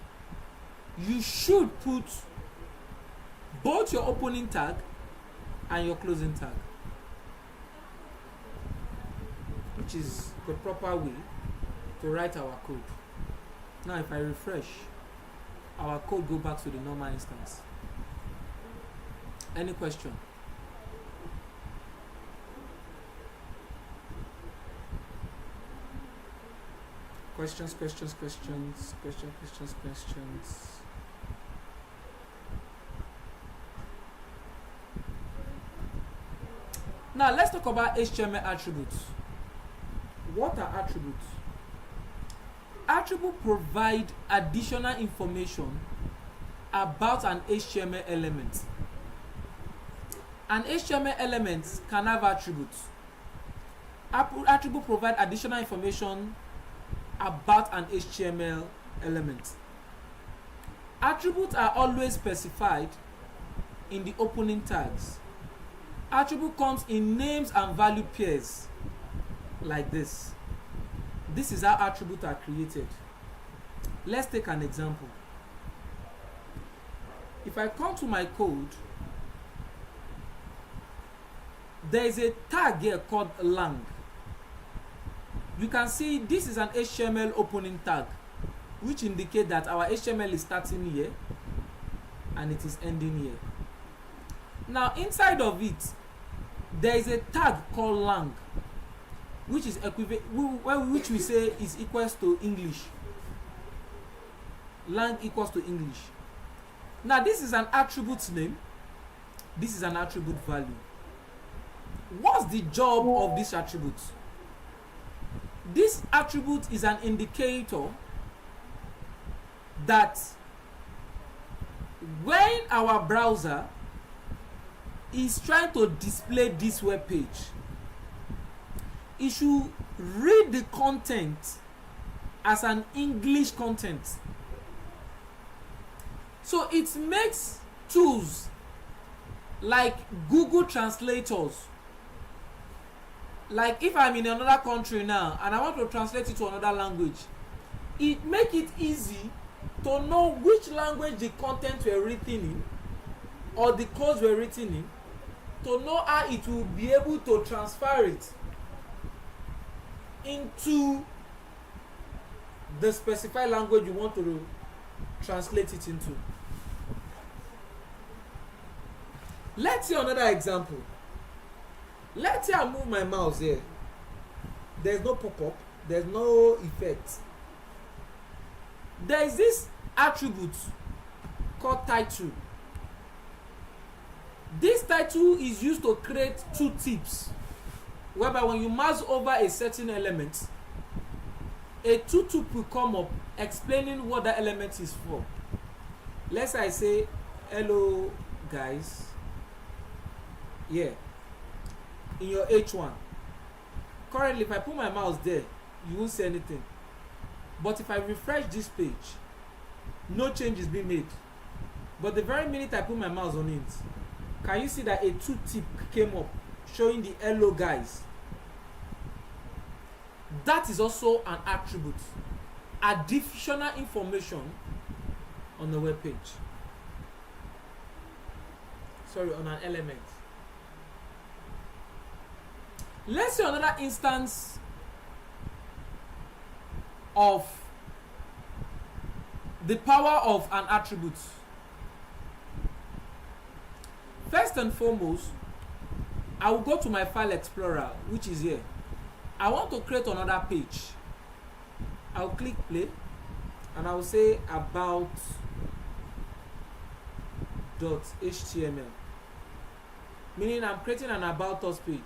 [SPEAKER 1] you should put both your opening tag and your closing tag, which is the proper way to write our code. Now if I refresh, our code go back to the normal instance. Any question? Questions. Now let's talk about HTML attributes. What are attributes? Attributes provide additional information about an HTML element. An HTML element can have attributes. Attributes provide additional information about an HTML element. Attributes are always specified in the opening tags. Attribute comes in names and value pairs like this. This is how attributes are created. Let's take an example. If I come to my code, there is a tag here called lang. You can see this is an HTML opening tag, which indicates that our HTML is starting here and it is ending here. Now inside of it, there is a tag called lang, which is which we say is equals to English. Lang equals to English. Now this is an attribute name. This is an attribute value. What's the job of this attribute? This attribute is an indicator that when our browser is trying to display this web page, it should read the content as an English content. So it makes tools like Google translators. Like if I'm in another country now and I want to translate it to another language, it make it easy to know which language the content were written in or the codes were written in, to know how it will be able to transfer it into the specified language you want to translate it into. Let's see another example. Let's say I move my mouse here. There's no pop-up, there's no effect. There is this attribute called title. This title is used to create two tips, whereby when you mouse over a certain element, a tooltip will come up explaining what that element is for. Let's say I say, hello guys, yeah, in your H1. Currently, if I put my mouse there, you won't see anything. But if I refresh this page, no change is being made. But the very minute I put my mouse on it, can you see that a tooltip came up showing the hello guys? That is also an attribute, additional information on the web page. Sorry, on an element. Let's see another instance of the power of an attribute. First and foremost, I will go to my file explorer, which is here. I want to create another page. I'll click play and I will say about.html, meaning I'm creating an about us page,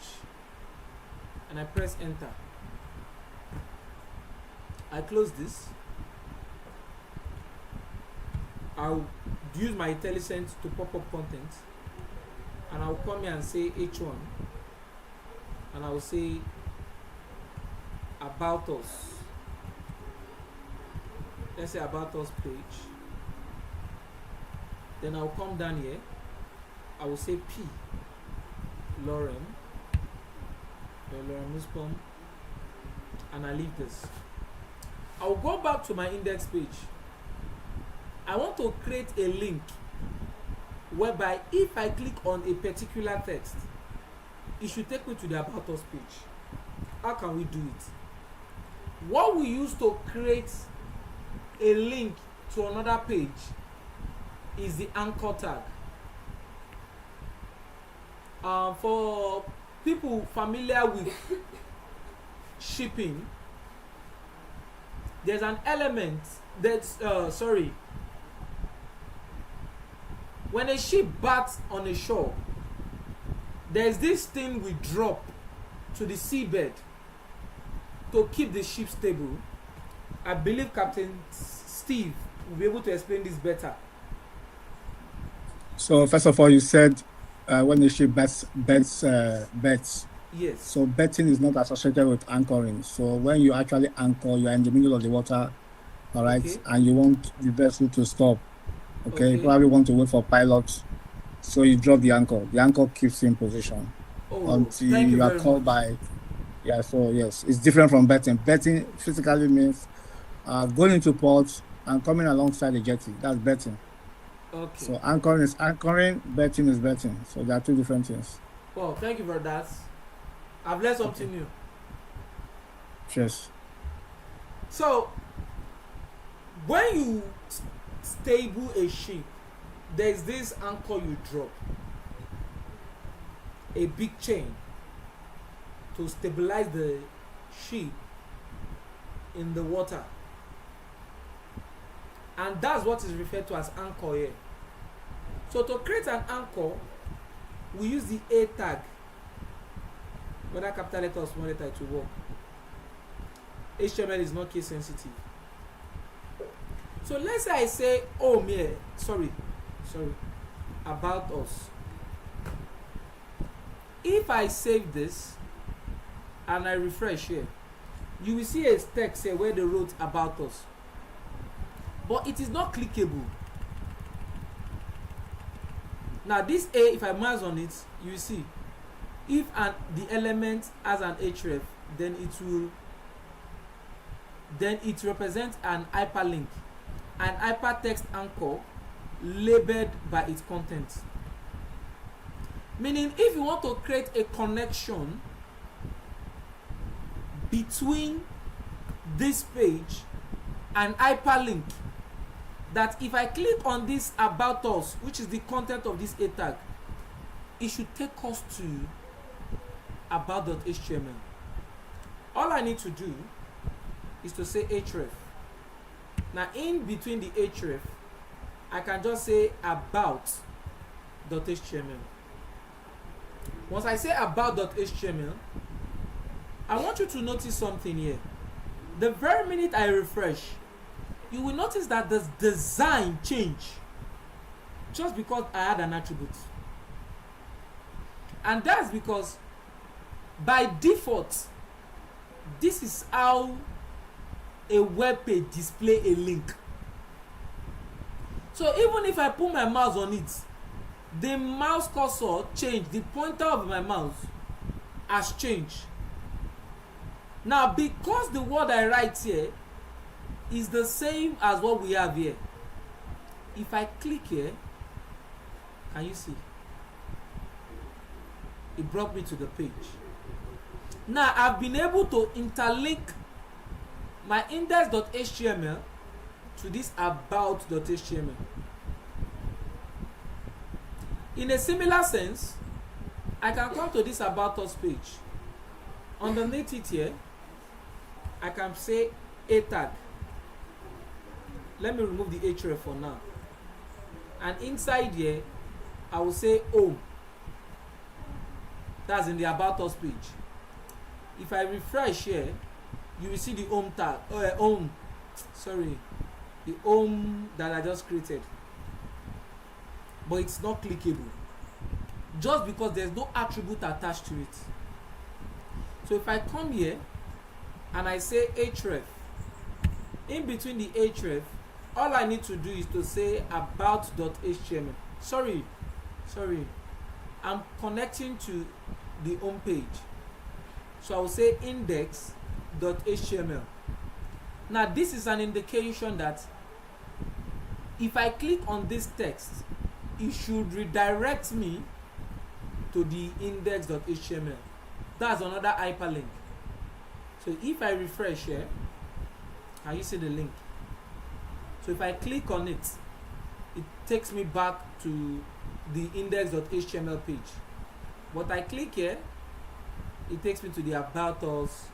[SPEAKER 1] and I press enter. I close this. I'll use my IntelliSense to pop up content, and I'll come here and say H1, and I'll say about us. Let's say about us page. Then I'll come down here. I will say P Lorem Nuspom, and I leave this. I'll go back to my index page. I want to create a link whereby if I click on a particular text, it should take me to the about us page. How can we do it? What we use to create a link to another page is the anchor tag. For people familiar with shipping, there's an element that's when a ship bats on a shore, there's this thing we drop to the seabed to keep the ship stable. I believe Captain Steve will be able to explain this better.
[SPEAKER 2] So first of all, you said when the ship bets.
[SPEAKER 1] Yes.
[SPEAKER 2] So betting is not associated with anchoring. So when you actually anchor, you are in the middle of the water, all right,
[SPEAKER 1] Okay.
[SPEAKER 2] and you want the vessel to stop. Okay, you
[SPEAKER 1] Okay.
[SPEAKER 2] probably want to wait for pilots. So you drop the anchor. The anchor keeps you in position
[SPEAKER 1] Oh,
[SPEAKER 2] until
[SPEAKER 1] thank you
[SPEAKER 2] you are
[SPEAKER 1] very
[SPEAKER 2] called
[SPEAKER 1] much.
[SPEAKER 2] by. Yeah, so yes, it's different from betting. Betting physically means going into port and coming alongside the jetty. That's betting.
[SPEAKER 1] Okay.
[SPEAKER 2] So anchoring is anchoring, betting is betting. So there are two different things.
[SPEAKER 1] Well, thank you for that. I've learned
[SPEAKER 2] Okay.
[SPEAKER 1] something new.
[SPEAKER 2] Yes.
[SPEAKER 1] So, when you stable a ship, there's this anchor you drop, a big chain to stabilize the ship in the water, and that's what is referred to as anchor here. So to create an anchor, we use the A tag, whether capital letter or small letter, it will work. HTML is not case sensitive. So let's say I say home here, sorry, about us. If I save this and I refresh here, you will see a text here where they wrote about us, but it is not clickable. Now this A, if I mouse on it, you will see if the element has an href, then it represents an hyperlink, an hypertext anchor labeled by its content. Meaning, if you want to create a connection between this page and hyperlink, that if I click on this about us, which is the content of this A tag, it should take us to about.html. All I need to do is to say href. Now in between the href, I can just say about.html. Once I say about.html, I want you to notice something here. The very minute I refresh, you will notice that the design change just because I had an attribute. And that's because by default, this is how a web page display a link. So even if I put my mouse on it, the mouse cursor changed, the pointer of my mouse has changed. Now because the word I write here is the same as what we have here, if I click here, can you see? It brought me to the page. Now I've been able to interlink my index.html to this about.html. In a similar sense, I can come to this about us page. Underneath it here, I can say A tag. Let me remove the href for now. And inside here, I will say home. That's in the about us page. If I refresh here, you will see the home tag, the home that I just created. But it's not clickable, just because there's no attribute attached to it. So if I come here and I say href, in between the href, all I need to do is to say about.html. Sorry, I'm connecting to the home page, so I will say index.html. Now this is an indication that if I click on this text, it should redirect me to the index.html. That's another hyperlink. So if I refresh here, can you see the link? So if I click on it, it takes me back to the index.html page. But I click here, it takes me to the about us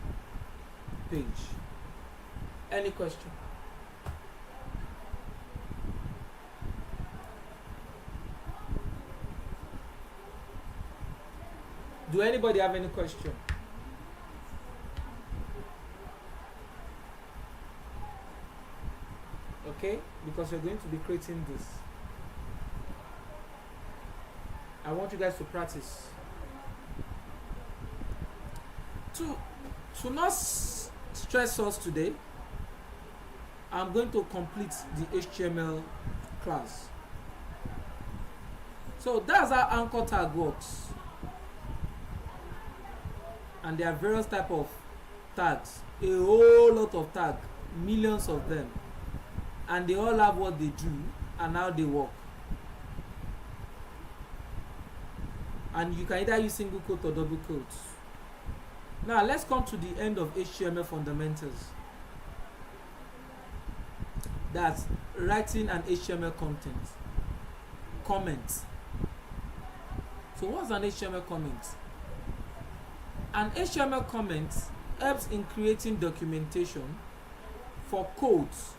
[SPEAKER 1] page. Any question? Do anybody have any question? Okay, because we're going to be creating this. I want you guys to practice. To not stress us today, I'm going to complete the HTML class. So that's how anchor tag works. And there are various type of tags, a whole lot of tags, millions of them, and they all have what they do and how they work. And you can either use single quote or double quotes. Now let's come to the end of HTML fundamentals. That's writing an HTML content. Comment. So what's an HTML comment? An HTML comment helps in creating documentation for codes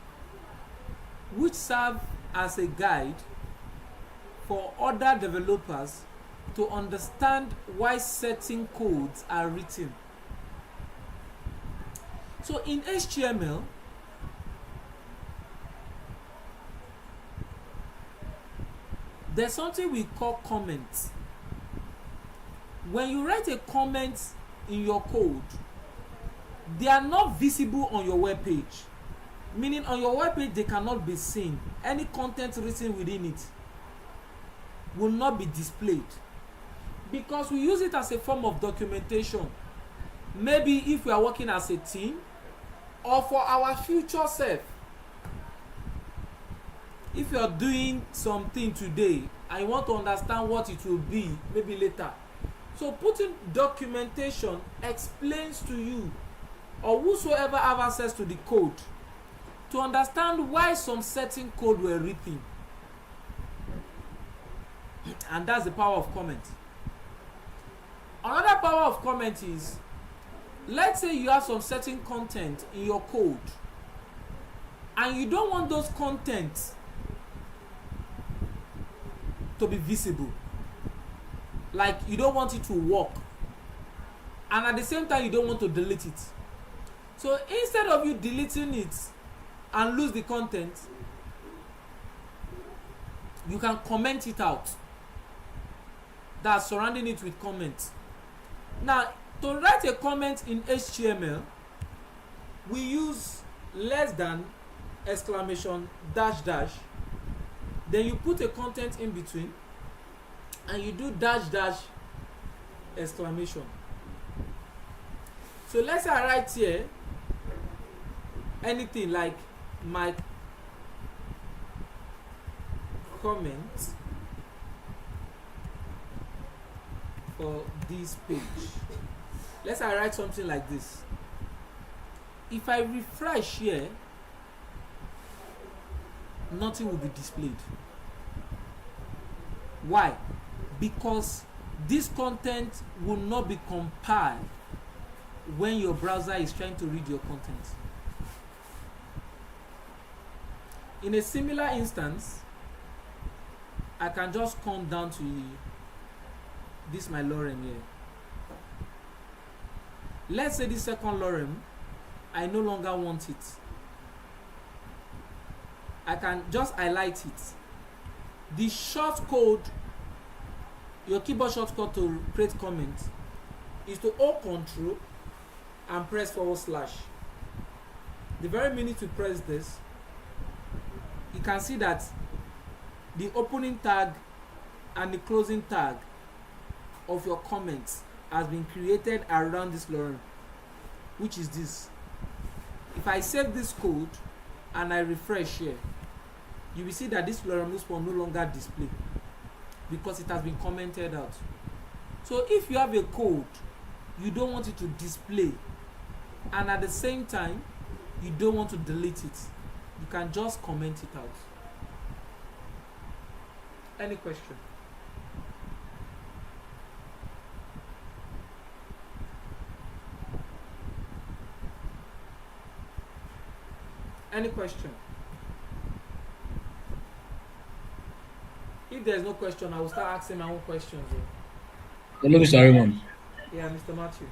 [SPEAKER 1] which serve as a guide for other developers to understand why certain codes are written. So in HTML, there's something we call comments. When you write a comment in your code, they are not visible on your web page. Meaning on your web page they cannot be seen. Any content written within it will not be displayed, because we use it as a form of documentation. Maybe if we are working as a team, or for our future self. If you are doing something today and you want to understand what it will be maybe later, so putting documentation explains to you or whosoever have access to the code to understand why some certain code were written. And that's the power of comment. Another power of comment is, let's say you have some certain content in your code and you don't want those contents to be visible. Like you don't want it to work, and at the same time you don't want to delete it. So instead of you deleting it and lose the content, you can comment it out. That's surrounding it with comments. Now to write a comment in HTML, we use less than, exclamation, dash dash, then you put a content in between and you do dash dash, exclamation. So let's say I write here anything like my comment for this page. Let's say I write something like this. If I refresh here, nothing will be displayed. Why? Because this content will not be compiled when your browser is trying to read your content. In a similar instance, I can just come down to this my lorem here. Let's say this second lorem, I no longer want it. I can just highlight it. The short code, your keyboard shortcut to create comments, is to hold Control and press /. The very minute you press this, you can see that the opening tag and the closing tag of your comments has been created around this lorem, which is this. If I save this code and I refresh here, you will see that this lorem will no longer display because it has been commented out. So if you have a code, you don't want it to display, and at the same time you don't want to delete it, you can just comment it out. Any question? Any question? If there's no question, I will start asking my own questions.
[SPEAKER 3] Hello, Mr. Raymond.
[SPEAKER 1] Yeah, Mr. Matthew.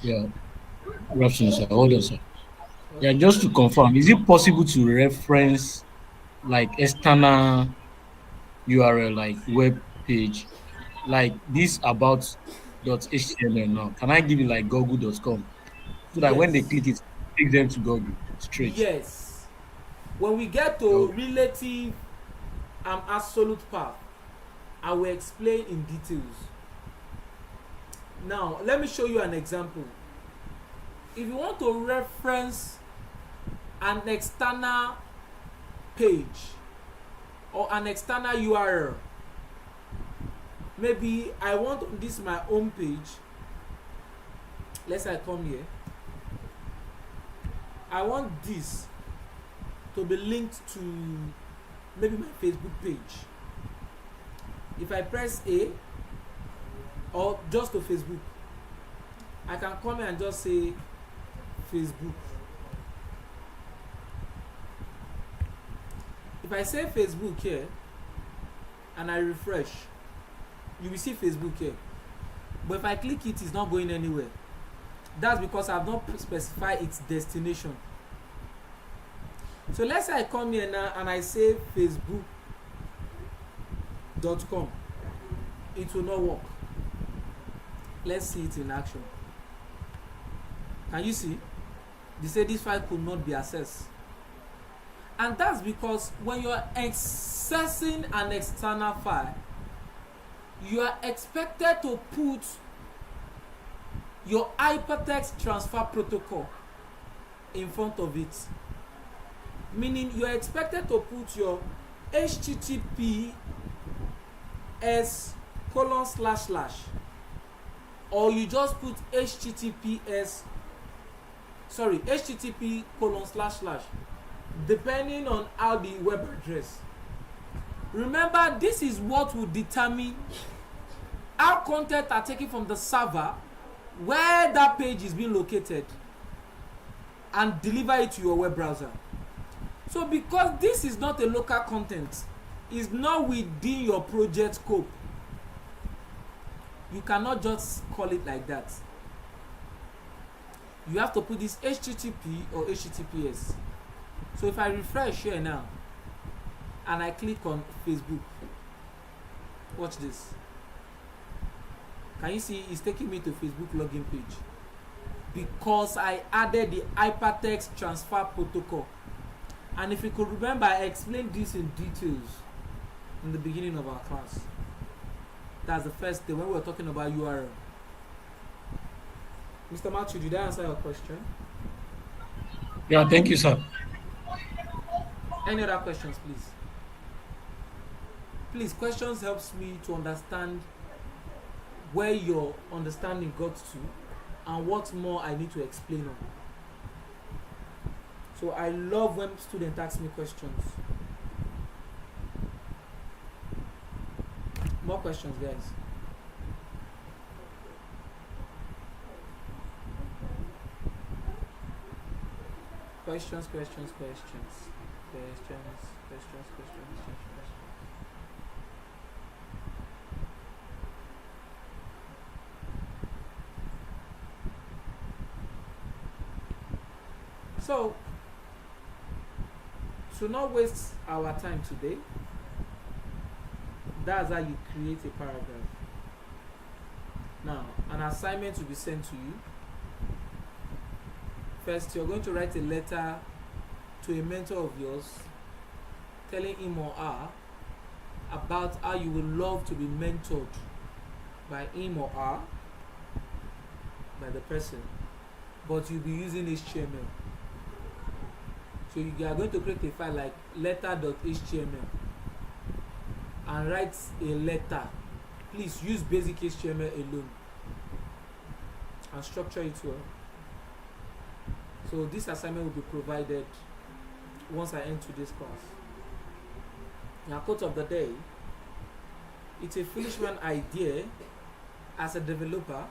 [SPEAKER 3] Yeah, good afternoon, sir. Hold on, sir. Yeah,
[SPEAKER 1] Okay.
[SPEAKER 3] just to confirm, is it possible to reference like external URL, like web page, like this about .html now? Can I give it like google.com so that when they
[SPEAKER 1] Yes.
[SPEAKER 3] click it, take them to Google straight?
[SPEAKER 1] Yes. When we get to
[SPEAKER 3] Okay.
[SPEAKER 1] relative and absolute path, I will explain in details. Now, let me show you an example. If you want to reference an external page or an external URL, maybe I want on this my home page. Let's say I come here. I want this to be linked to maybe my Facebook page. If I press A or just to Facebook, I can come here and just say Facebook. If I say Facebook here and I refresh, you will see Facebook here. But if I click it, it's not going anywhere. That's because I've not specified its destination. So let's say I come here now and I say facebook.com. It will not work. Let's see it in action. Can you see? They say this file could not be accessed. And that's because when you are accessing an external file, you are expected to put your hypertext transfer protocol in front of it. Meaning you are expected to put your https colon slash slash, or you just put http colon slash slash, depending on how the web address. Remember, this is what will determine how content are taken from the server where that page is being located and deliver it to your web browser. So because this is not a local content, is not within your project scope, you cannot just call it like that. You have to put this http or https. So if I refresh here now and I click on Facebook, watch this. Can you see it's taking me to Facebook login page? Because I added the hypertext transfer protocol. And if you could remember, I explained this in details in the beginning of our class. That's the first day when we were talking about URL. Mr. Matthew, did I answer your question?
[SPEAKER 3] Yeah, thank you, sir.
[SPEAKER 1] Any other questions, please? Please, questions helps me to understand where your understanding got to and what more I need to explain on. So I love when students ask me questions. More questions, guys. Questions. So, to not waste our time today, that's how you create a paragraph. Now, an assignment will be sent to you. First, you're going to write a letter to a mentor of yours, telling him or her about how you would love to be mentored by him or her, by the person, but you'll be using HTML. So you are going to create a file like letter.html and write a letter. Please use basic HTML alone and structure it well. So this assignment will be provided once I end today's class. Now, quote of the day: it's a foolish man idea as a developer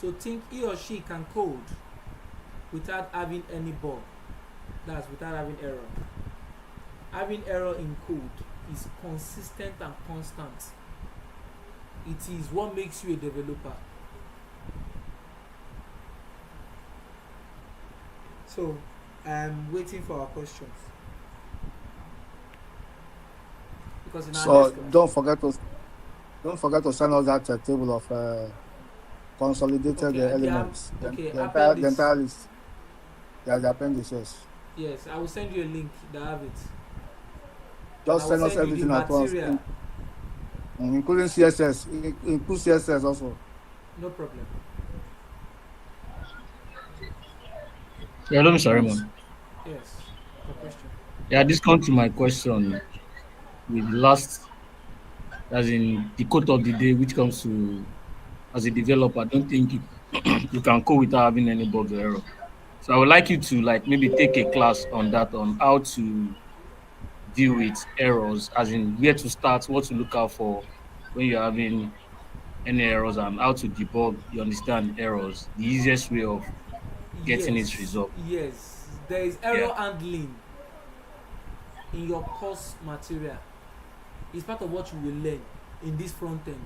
[SPEAKER 1] to think he or she can code without having any bug. That's without having error. Having error in code is consistent and constant. It is what makes you a developer. So I'm waiting for our questions because in our
[SPEAKER 2] So
[SPEAKER 1] next class,
[SPEAKER 2] don't forget to send us that table of consolidated
[SPEAKER 1] okay,
[SPEAKER 2] elements,
[SPEAKER 1] okay,
[SPEAKER 2] the
[SPEAKER 1] appendix.
[SPEAKER 2] entire list. Yeah, the appendices.
[SPEAKER 1] Yes, I will send you a link that have it, and I
[SPEAKER 2] Just
[SPEAKER 1] will
[SPEAKER 2] send us
[SPEAKER 1] send you the
[SPEAKER 2] everything at once,
[SPEAKER 1] material.
[SPEAKER 2] including CSS. Include CSS also.
[SPEAKER 1] No problem.
[SPEAKER 3] Yeah, hello, Mr.
[SPEAKER 2] Thanks.
[SPEAKER 3] Raymond.
[SPEAKER 1] Yes, your question.
[SPEAKER 3] Yeah, this comes to my question with the last, as in the quote of the day, which comes to as a developer, I don't think you, you can code without having any bugs or error. So I would like you to like maybe take a class on that, on how to deal with errors, as in where to start, what to look out for when you're having any errors, and how to debug. You understand errors, the easiest way of getting it
[SPEAKER 1] Yes,
[SPEAKER 3] resolved.
[SPEAKER 1] yes. There is
[SPEAKER 3] Yeah.
[SPEAKER 1] error handling in your course material. It's part of what you will learn in this front end.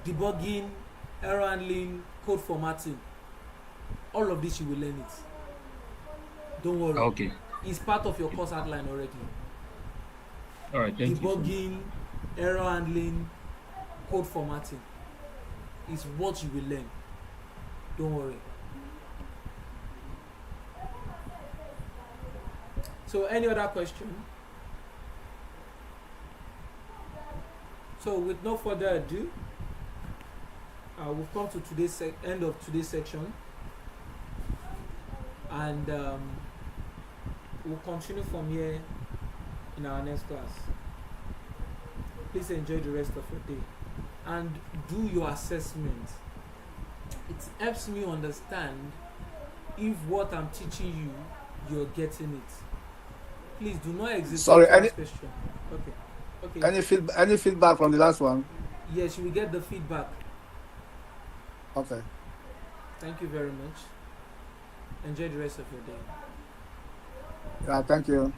[SPEAKER 1] Debugging, error handling, code formatting. All of this you will learn it. Don't worry.
[SPEAKER 3] Okay.
[SPEAKER 1] It's part of your course outline already.
[SPEAKER 3] All right. Thank you so much.
[SPEAKER 1] Debugging, error handling, code formatting is what you will learn. Don't worry. So any other question? So with no further ado, we've come to today's end of today's section, and we'll continue from here in our next class. Please enjoy the rest of your day and do your assessment. It helps me understand if what I'm teaching you, you're getting it. Please do not hesitate
[SPEAKER 2] Sorry,
[SPEAKER 1] to ask question. Okay. Okay.
[SPEAKER 2] any feedback from the last one?
[SPEAKER 1] Yes, you will get the feedback.
[SPEAKER 2] Okay.
[SPEAKER 1] Thank you very much. Enjoy the rest of your day.
[SPEAKER 2] Yeah, thank you.